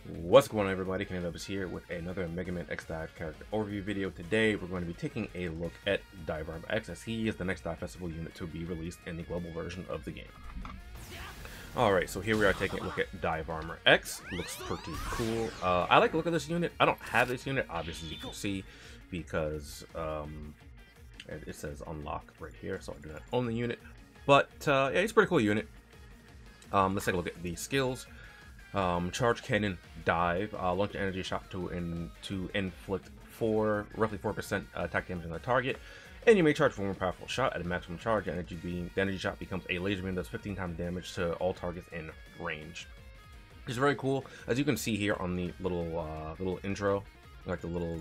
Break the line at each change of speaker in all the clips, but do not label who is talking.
What's going on, everybody? TheKennyDubz here with another Mega Man X Dive character overview video. Today we're going to be taking a look at Dive Armor X, as he is the next Dive Festival unit to be released in the global version of the game. Alright, so here we are taking a look at Dive Armor X. Looks pretty cool. I like the look of this unit. I don't have this unit, obviously you can see, because it says unlock right here, so I do not own the unit. But yeah, it's a pretty cool unit. Let's take a look at the skills. Charge Cannon Dive, launch an energy shot to inflict roughly 4% attack damage on the target, and you may charge for one more powerful shot. At a maximum charge, the energy shot becomes a laser beam that does 15 times damage to all targets in range. It's very cool, as you can see here on the little intro, like the little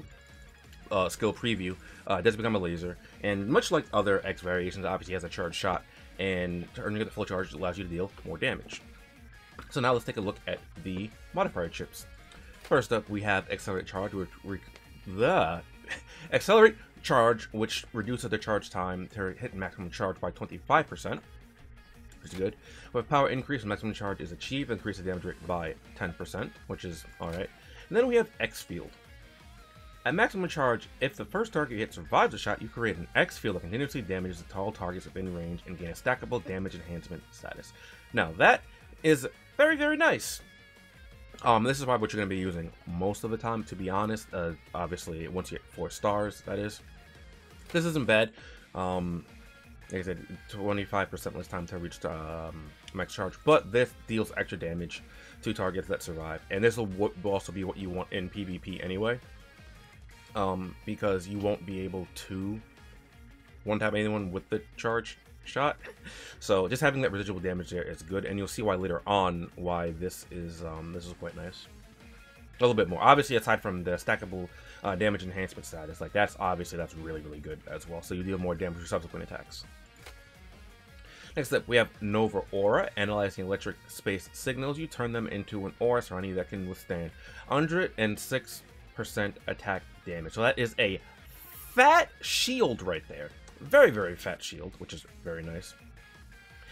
skill preview. It does become a laser, and much like other X variations, obviously has a charge shot, and turning it the full charge allows you to deal more damage. So now let's take a look at the modifier chips. First up, we have Accelerate Charge, Accelerate Charge, which reduces the charge time to hit maximum charge by 25%, which is good. With Power Increase, maximum charge is achieved, increase the damage rate by 10%, which is alright. And then we have X Field. At maximum charge, if the first target you hit survives the shot, you create an X Field that continuously damages the all targets within range and gain a stackable damage enhancement status. Now that is very, very nice. This is probably what you're going to be using most of the time, to be honest. Obviously, once you get 4 stars, that is. This isn't bad. Like I said, 25% less time to reach max charge, but this deals extra damage to targets that survive, and this will also be what you want in PvP anyway. Because you won't be able to one-tap anyone with the charge shot, so just having that residual damage there is good, and you'll see why later on why this is quite nice. A little bit more, obviously, aside from the stackable damage enhancement status, like that's really good as well, so you deal more damage with subsequent attacks. Next up, we have Nova Aura. Analyzing electric space signals, you turn them into an aura surrounding that can withstand 106% attack damage. So that is a fat shield right there. Very, very fat shield, which is very nice.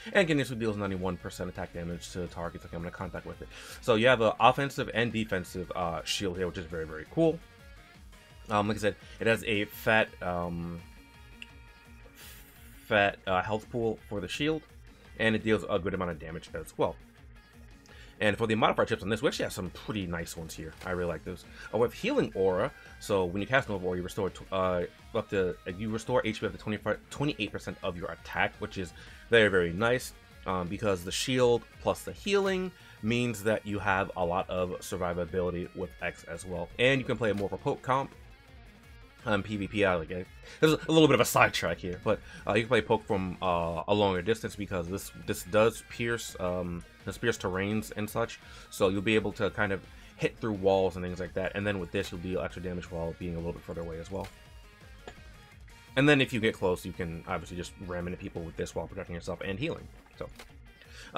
And continuously deals 91% attack damage to targets that come into contact with it. So you have an offensive and defensive shield here, which is very, very cool. Like I said, it has a fat health pool for the shield, and it deals a good amount of damage as well. And for the modifier chips on this, we actually have some pretty nice ones here. I really like those. We have Healing Aura. So when you cast Nova Aura, you restore HP up to 28% of your attack, which is very, very nice. Because the shield plus the healing means that you have a lot of survivability with X as well. And you can play more of a poke comp. PvP, there's a little bit of a sidetrack here, but you can play poke from a longer distance, because this does pierce terrains and such, so you'll be able to kind of hit through walls and things like that. And then with this, you'll deal extra damage while being a little bit further away as well. And then if you get close, you can obviously just ram into people with this while protecting yourself and healing. So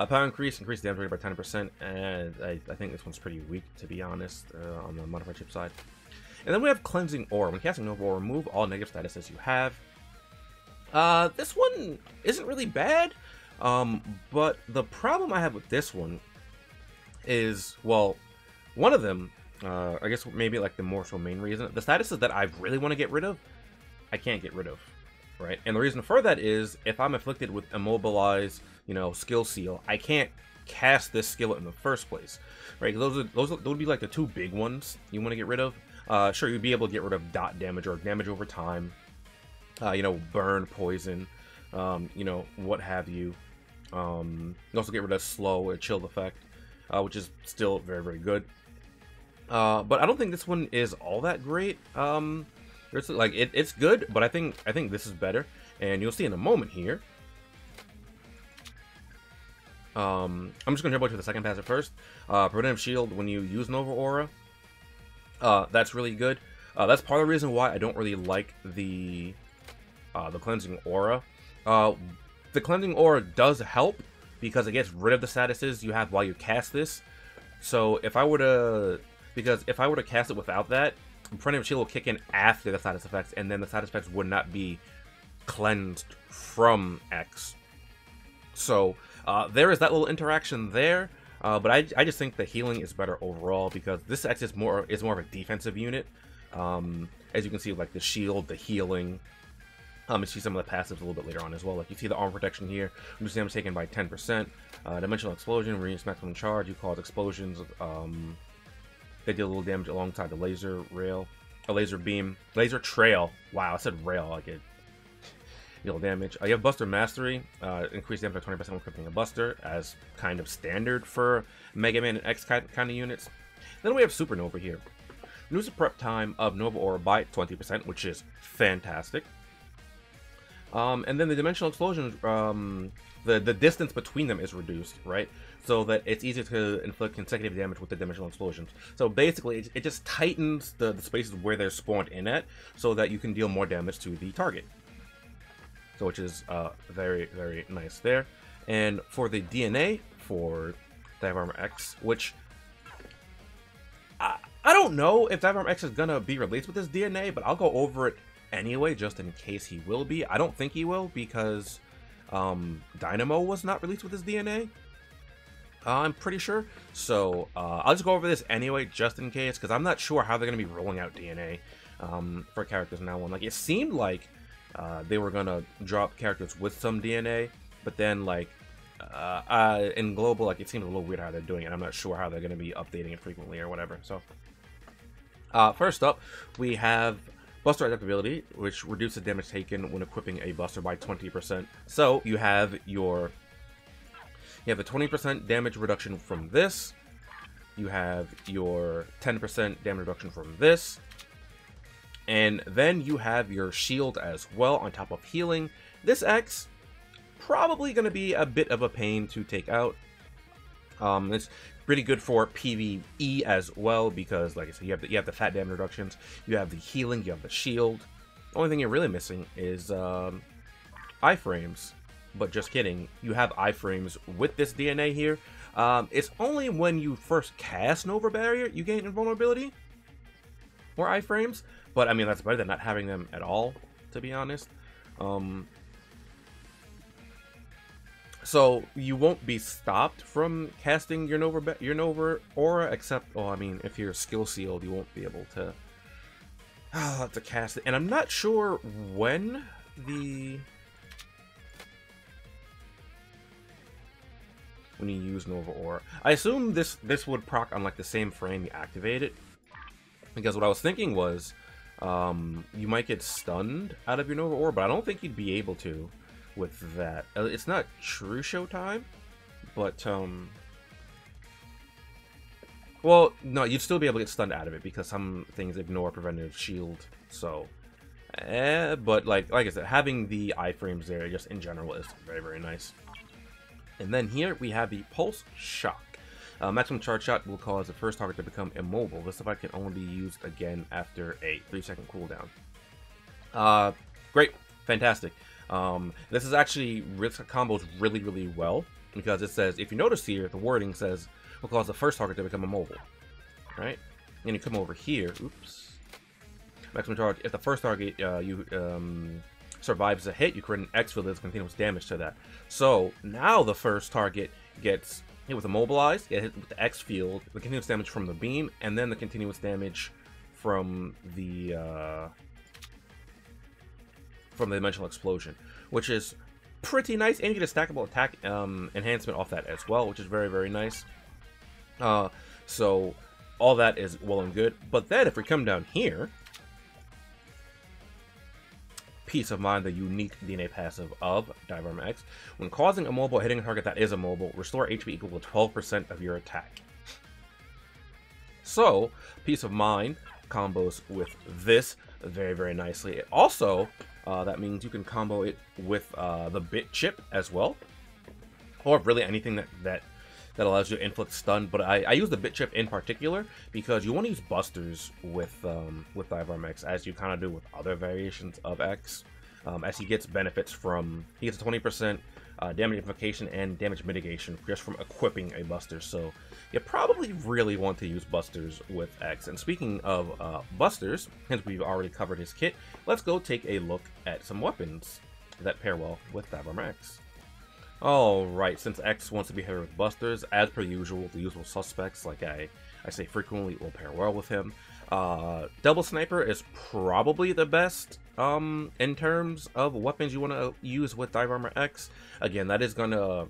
power increase damage rate by 10%, and I think this one's pretty weak, to be honest, on the modified chip side. And then we have Cleansing Aura. When casting Nova Aura, remove all negative statuses you have. This one isn't really bad, but the problem I have with this one is, well, one of them, I guess maybe like the more so main reason, the statuses that I really want to get rid of, I can't get rid of, right? And the reason for that is, if I'm afflicted with Immobilize, Skill Seal, I can't cast this skill in the first place, right? Those would be like the 2 big ones you want to get rid of. Sure, you'd be able to get rid of dot damage or damage over time, burn, poison, what have you. You also get rid of slow or chilled effect, which is still very, very good. But I don't think this one is all that great. It's good, but I think this is better, and you'll see in a moment here. I'm just gonna jump to the second passive first. Preventive Shield when you use Nova Aura. That's really good. That's part of the reason why I don't really like the Cleansing Aura. The Cleansing Aura does help, because it gets rid of the statuses you have while you cast this. So if I were to cast it without that, Preventive Shield will kick in after the status effects, and then the status effects would not be cleansed from X. So there is that little interaction there. But I just think the healing is better overall because this X is more of a defensive unit. As you can see, like the shield, the healing. You see some of the passives a little bit later on as well. Like you see the armor protection here, reduce damage taken by 10%. Dimensional explosion, reduce maximum charge. You cause explosions. They deal a little damage alongside the laser rail, a laser beam, laser trail. Wow, I said rail like it. Deal damage. You have Buster Mastery, increase damage by 20% when equipping a Buster, as kind of standard for Mega Man and X kind of units. Then we have Supernova here. Reduce the prep time of Nova Aura by 20%, which is fantastic. And then the Dimensional Explosion, the distance between them is reduced, right? So that it's easier to inflict consecutive damage with the Dimensional Explosions. So basically, it just tightens the spaces where they're spawned in at, so that you can deal more damage to the target. So which is very, very nice there. And for the DNA for Dive Armor X, which I don't know if Dive Armor X is gonna be released with this DNA, but I'll go over it anyway, just in case he will be. I don't think he will because Dynamo was not released with his DNA. I'm pretty sure. So I'll just go over this anyway, just in case, because I'm not sure how they're gonna be rolling out DNA for characters now. Like it seemed like they were gonna drop characters with some DNA, but then like in global, like it seems a little weird how they're doing it. I'm not sure how they're gonna be updating it frequently or whatever. So first up, we have Buster Adaptability, which reduces damage taken when equipping a Buster by 20%. So you have the 20% damage reduction from this. You have your 10% damage reduction from this. And then you have your shield as well on top of healing. This X, probably going to be a bit of a pain to take out. It's pretty good for PvE as well because, like I said, you have the fat damage reductions, you have the healing, you have the shield. The only thing you're really missing is iframes. But just kidding, you have iframes with this DNA here. It's only when you first cast Nova Barrier you gain invulnerability or iframes. But I mean, that's better than not having them at all, to be honest. So you won't be stopped from casting your Nova Aura, except, oh, I mean, if you're skill sealed, you won't be able to cast it. And I'm not sure when you use Nova Aura. I assume this would proc on like the same frame you activate it, because what I was thinking was you might get stunned out of your Nova Aura, but I don't think you'd be able to with that. It's not true showtime, but well, no, you'd still be able to get stunned out of it because some things ignore preventative shield. So but like I said, having the iframes there just in general is very, very nice. And then here we have the Pulse Shock. Maximum charge shot will cause the first target to become immobile. This effect can only be used again after a 3-second cooldown. Great, fantastic. This is actually combos really, really well because it says, if you notice here, the wording says will cause the first target to become immobile. Right? And you come over here. Oops. Maximum charge. If the first target survives a hit, you create an X field that does continuous damage to that. So now the first target gets hit with immobilized, get hit with the X field, the continuous damage from the beam, and then the continuous damage from the dimensional explosion, which is pretty nice. And you get a stackable attack enhancement off that as well, which is very, very nice. So all that is well and good. But then if we come down here, Peace of Mind, the unique DNA passive of Dive Armor X. When causing immobile, hitting a target that is immobile, restore HP equal to 12% of your attack. So, Peace of Mind combos with this very, very nicely. It also, that means you can combo it with the Bit Chip as well, or really anything that allows you to inflict stun. But I use the Bit Chip in particular because you want to use busters with Dive Armor X, as you kind of do with other variations of X, as he gets benefits from, he gets a 20% damage amplification and damage mitigation just from equipping a buster. So you probably really want to use busters with X. And speaking of busters, since we've already covered his kit, let's go take a look at some weapons that pair well with Dive Armor X. Alright, since X wants to be paired with busters, as per usual, the usual suspects, like I say frequently, will pair well with him. Double Sniper is probably the best in terms of weapons you want to use with Dive Armor X. Again, that is going to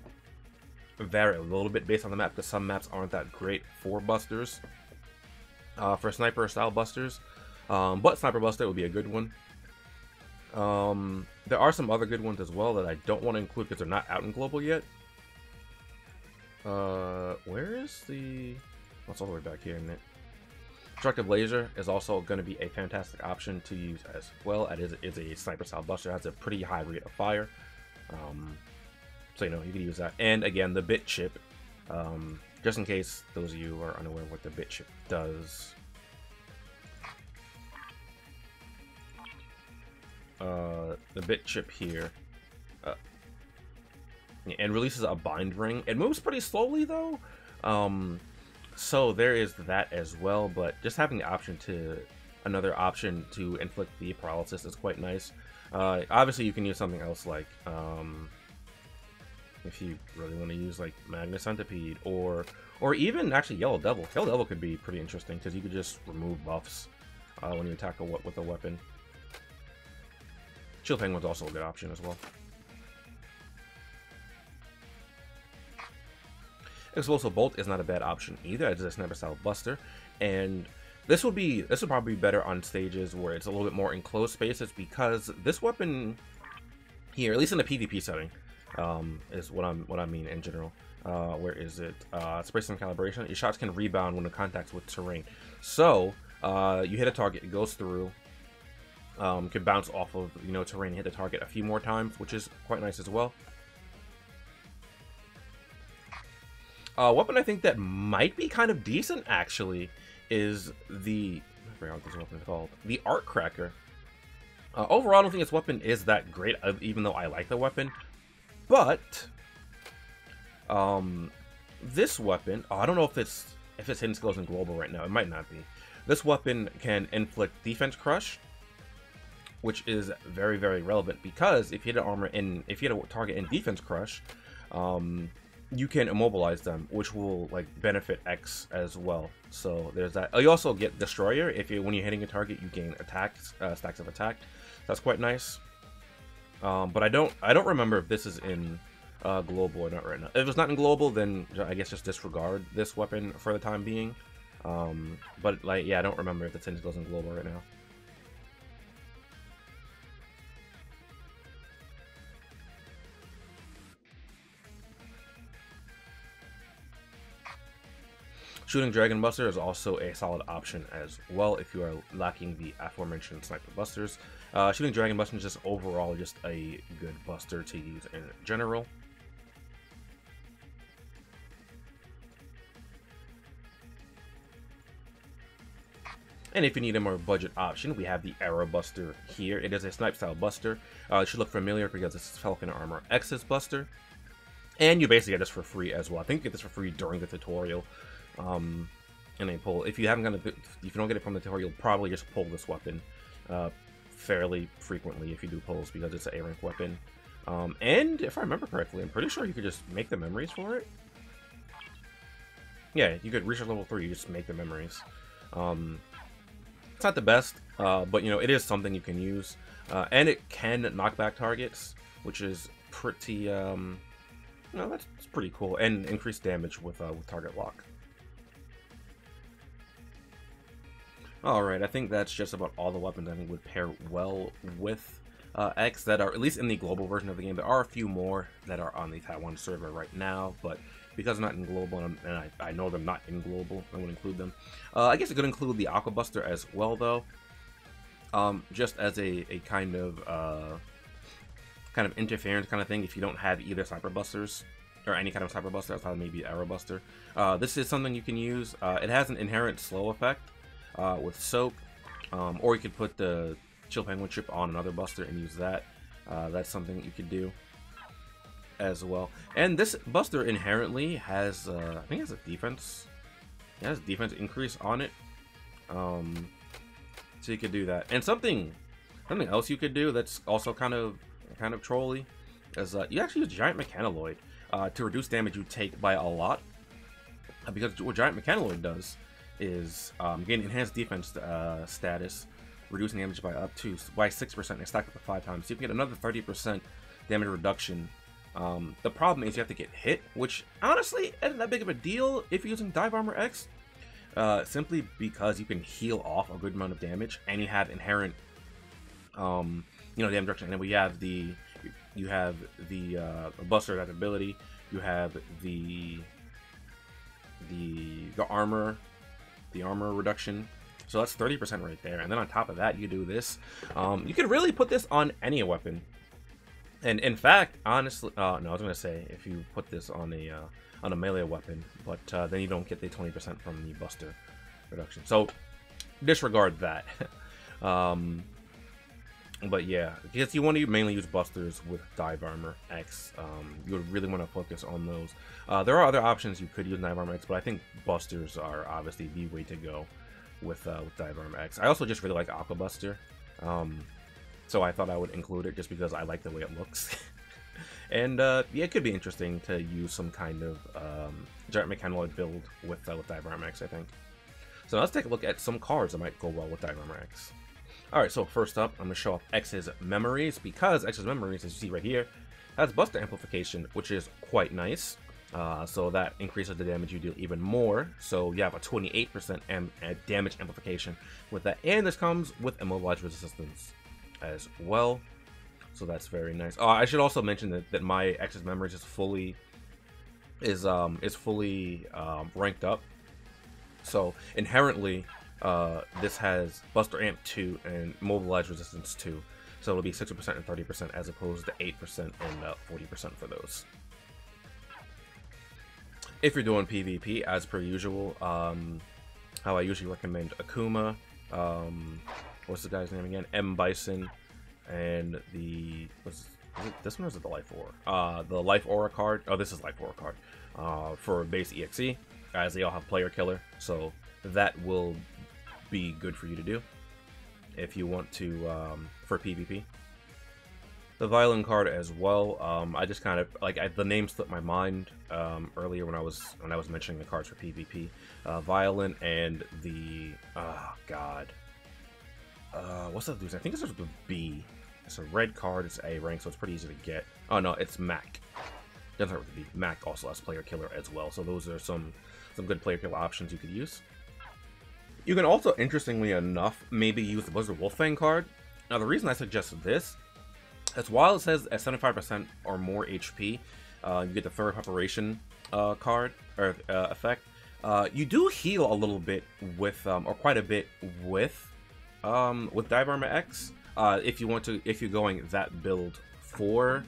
vary a little bit based on the map, because some maps aren't that great for busters, for sniper style busters, but Sniper Buster would be a good one. There are some other good ones as well that I don't want to include because they're not out in global yet. Where is the... What's all the way back here, isn't it? Destructive Laser is also going to be a fantastic option to use as well. It is a sniper style buster. It has a pretty high rate of fire. So, you know, you can use that. And again, the bit chip, just in case those of you are unaware what the bit chip does. The bit chip here, and releases a bind ring. It moves pretty slowly though, so there is that as well. But just having the option to another option to inflict the paralysis is quite nice. Obviously, you can use something else like if you really want to use like Magna Centipede or even actually Yellow Devil. Yellow Devil could be pretty interesting because you could just remove buffs when you attack with a weapon. Chill Penguin's also a good option as well. Explosive Bolt is not a bad option either. It's a sniper style buster, and this would probably be better on stages where it's a little bit more enclosed spaces, because this weapon here, at least in the PvP setting, is what I mean in general. Where is it? Space and calibration. Your shots can rebound when in contact with terrain. So you hit a target, it goes through. Can bounce off of, you know, terrain, hit the target a few more times, which is quite nice as well. Weapon I think that might be kind of decent actually is the, I forgot what this weapon is called, the Arc Cracker. Overall, I don't think this weapon is that great, even though I like the weapon. But this weapon, I don't know if it's hidden skills in global right now. It might not be. This weapon can inflict defense crush, which is very, very relevant, because if you hit a target in defense crush, you can immobilize them, which will like benefit X as well. So there's that. Oh, you also get Destroyer. When you're hitting a target, you gain attacks, stacks of attack. That's quite nice. But I don't remember if this is in global or not right now. If it's not in global, then I guess just disregard this weapon for the time being. But like, yeah, I don't remember if it's in global right now. Shooting Dragon Buster is also a solid option as well if you are lacking the aforementioned Sniper Busters. Shooting Dragon Buster is just overall just a good buster to use in general. And if you need a more budget option, we have the Arrow Buster here. It is a snipe style buster. It should look familiar because it's Falcon Armor X's buster. And you basically get this for free as well. I think you get this for free during the tutorial. And a pull. If you don't get it from the tutorial, you'll probably just pull this weapon fairly frequently if you do pulls, because it's an A-rank weapon. And if I remember correctly, I'm pretty sure you could just make the memories for it. Yeah, you could reach level 3, you just make the memories. It's not the best, but you know, it is something you can use. And it can knock back targets, which is pretty, no, that's pretty cool. And increase damage with target lock. Alright, I think that's just about all the weapons I think would pair well with X that are, at least in the global version of the game. There are a few more that are on the Taiwan server right now, but because they're not in global, and I know they're not in global, I won't include them. I guess it could include the Aqua Buster as well, though. Just as a kind of interference kind of thing, if you don't have either Sniper Busters, or any kind of Sniper Buster, outside maybe Arrow Buster. This is something you can use. It has an inherent slow effect with Soak, or you could put the Chill Penguin chip on another Buster and use that. That's something you could do as well. And this Buster inherently has, I think it has a defense. It has defense increase on it. So you could do that. And something else you could do that's also kind of trolly is you actually use Giant Mechanaloid to reduce damage you take by a lot. Because what Giant Mechanaloid does is gain enhanced defense status, reducing damage by up to 6% and stack up to 5 times. So you can get another 30% damage reduction. The problem is you have to get hit, which honestly isn't that big of a deal if you're using Dive Armor X. Simply because you can heal off a good amount of damage, and you have inherent, damage reduction. And then you have the Buster adaptability. You have the armor reduction. So that's 30% right there. And then on top of that, you do this. You can really put this on any weapon. And in fact, honestly, no, I was gonna say if you put this on a melee weapon, but then you don't get the 20% from the Buster reduction. So disregard that. But yeah, because you want to mainly use Busters with Dive Armor X, you would really want to focus on those. There are other options you could use Dive Armor X, but I think Busters are obviously the way to go with Dive Armor X. I also just really like Aqua Buster. So I thought I would include it just because I like the way it looks. And yeah, it could be interesting to use some kind of Giant Mechanaloid build with Dive Armor X, I think. So let's take a look at some cards that might go well with Dive Armor X. Alright, so first up, I'm going to show off X's Memories, because X's Memories, as you see right here, has Buster Amplification, which is quite nice. So that increases the damage you deal even more. So you have a 28% damage amplification with that. And this comes with Immobilized Resistance as well, so that's very nice. I should also mention that my X's Memories is fully ranked up, so inherently this has Buster Amp 2 and Mobilized Resistance 2, so it'll be 60% and 30% as opposed to 8% and 40% for those. If you're doing PvP, as per usual, how I usually recommend Akuma, what's the guy's name again? M. Bison, and this one, or is it the Life Aura? The Life Aura card. Oh, this is Life Aura card for base EXE, as they all have Player Killer, so that will be good for you to do if you want to for PvP. The Violin card as well. I just kind of the name slipped my mind earlier when I was mentioning the cards for PvP. Violin and the what's that dude's? I think it starts with B. It's a red card. It's A rank, so it's pretty easy to get. Oh no, it's Mac. Doesn't start with B. Mac also has Player Killer as well, so those are some good Player Killer options you could use. You can also, interestingly enough, maybe use the Blizzard Wolfang card. Now the reason I suggest this is while it says at 75% or more HP, you get the Thorough Preparation card or effect. You do heal a little bit with, or quite a bit with Dive Armor X, if you're going that build for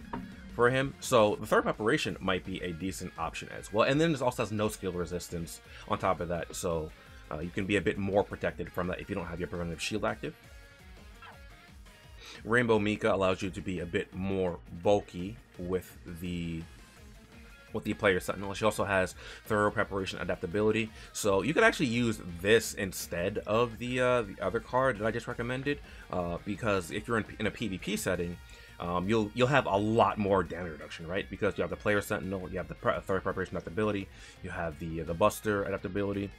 him. So the Third Preparation might be a decent option as well. And then this also has no skill resistance on top of that, so you can be a bit more protected from that if you don't have your Preventative Shield active. Rainbow Mika allows you to be a bit more bulky with the Player Sentinel. She also has Thorough Preparation adaptability, so you could actually use this instead of the other card that I just recommended, because if you're in a PvP setting, you'll have a lot more damage reduction, right? Because you have the Player Sentinel, you have the Thorough Preparation adaptability, you have the Buster adaptability,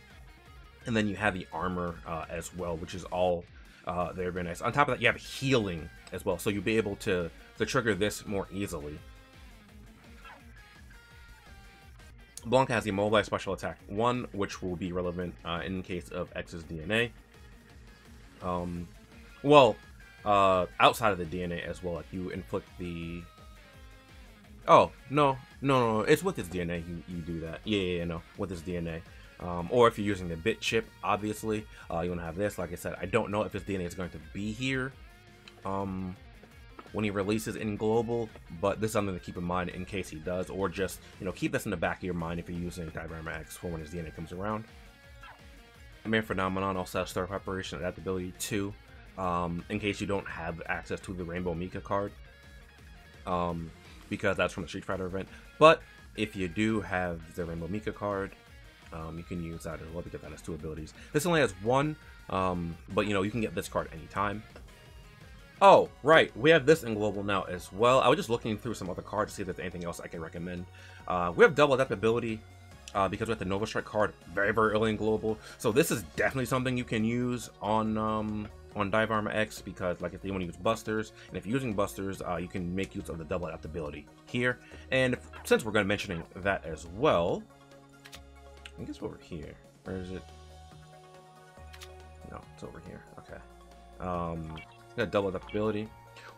and then you have the armor as well, which is all very, very nice. On top of that, you have healing as well, so you'll be able to trigger this more easily. Blanca has the Immobilized Special Attack 1, which will be relevant in case of X's DNA. Outside of the DNA as well, like you inflict the... Oh, no, it's with his DNA you do that. Yeah, no, with his DNA. Or if you're using the bit chip, obviously, you want to have this. Like I said, I don't know if his DNA is going to be here when he releases in global, but this is something to keep in mind in case he does, or just, keep this in the back of your mind if you're using Dive Armor X for when his DNA comes around. Nightmare Phenomenon also has Thorough Preparation adaptability 2, in case you don't have access to the Rainbow Mika card, because that's from the Street Fighter event. But if you do have the Rainbow Mika card, you can use that as well, because that has 2 abilities. This only has 1, but you can get this card anytime. Oh, right. We have this in global now as well. I was just looking through some other cards to see if there's anything else I can recommend. We have double adaptability because we have the Nova Strike card very, very early in global. So this is definitely something you can use on Dive Armor X because, like, if you want to use Busters, and if you're using Busters, you can make use of the double adaptability here. And since we're going to mentioning that as well, I guess over here. Where is it? No, it's over here. Okay. Got double adaptability.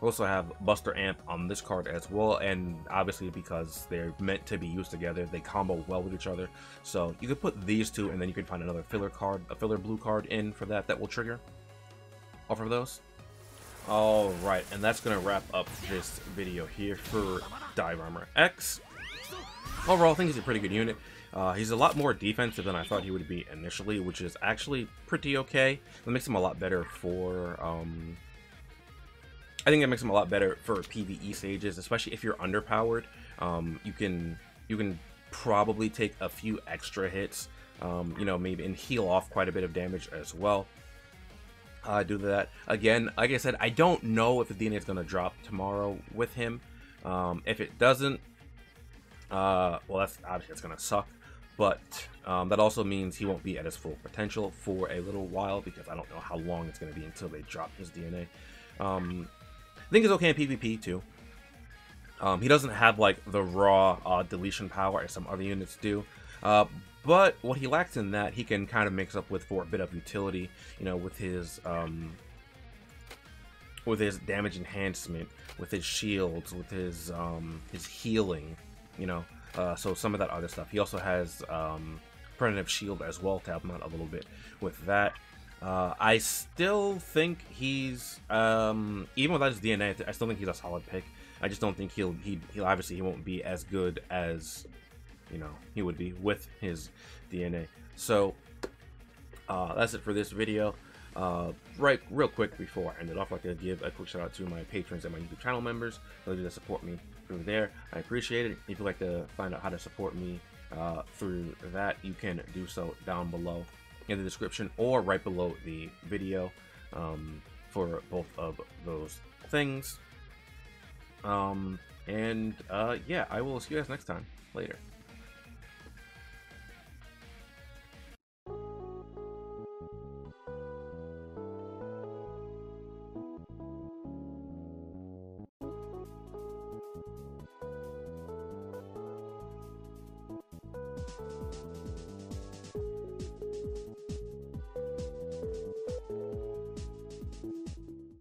We also have Buster Amp on this card as well, and obviously because they're meant to be used together, they combo well with each other. So you could put these two, and then you can find another filler card, a filler blue card in for that will trigger off of those. All right, and that's gonna wrap up this video here for Dive Armor X. Overall, I think he's a pretty good unit. He's a lot more defensive than I thought he would be initially, which is actually pretty okay. That makes him a lot better for I think it makes him a lot better for PvE stages, especially if you're underpowered. You can probably take a few extra hits, you know, maybe, and heal off quite a bit of damage as well. Do that again. Like I said, I don't know if the DNA is going to drop tomorrow with him. If it doesn't, well, that's obviously it's going to suck. But that also means he won't be at his full potential for a little while because I don't know how long it's going to be until they drop his DNA. I think he's okay in PvP too. He doesn't have like the raw deletion power as some other units do, but what he lacks in that he can kind of mix up with for a bit of utility. You know, with his damage enhancement, with his shields, with his healing. You know, so some of that other stuff. He also has preventive shield as well to help him out a little bit with that. I still think he's even without his DNA, I still think he's a solid pick. I just don't think he'll obviously he won't be as good as, you know, he would be with his DNA. So that's it for this video. Right, real quick before I end it off, I'd like to give a quick shout out to my patrons and my YouTube channel members, those of you that support me through there. I appreciate it. If you'd like to find out how to support me through that, you can do so down below in the description or right below the video for both of those things. Yeah, I will see you guys next time. Later.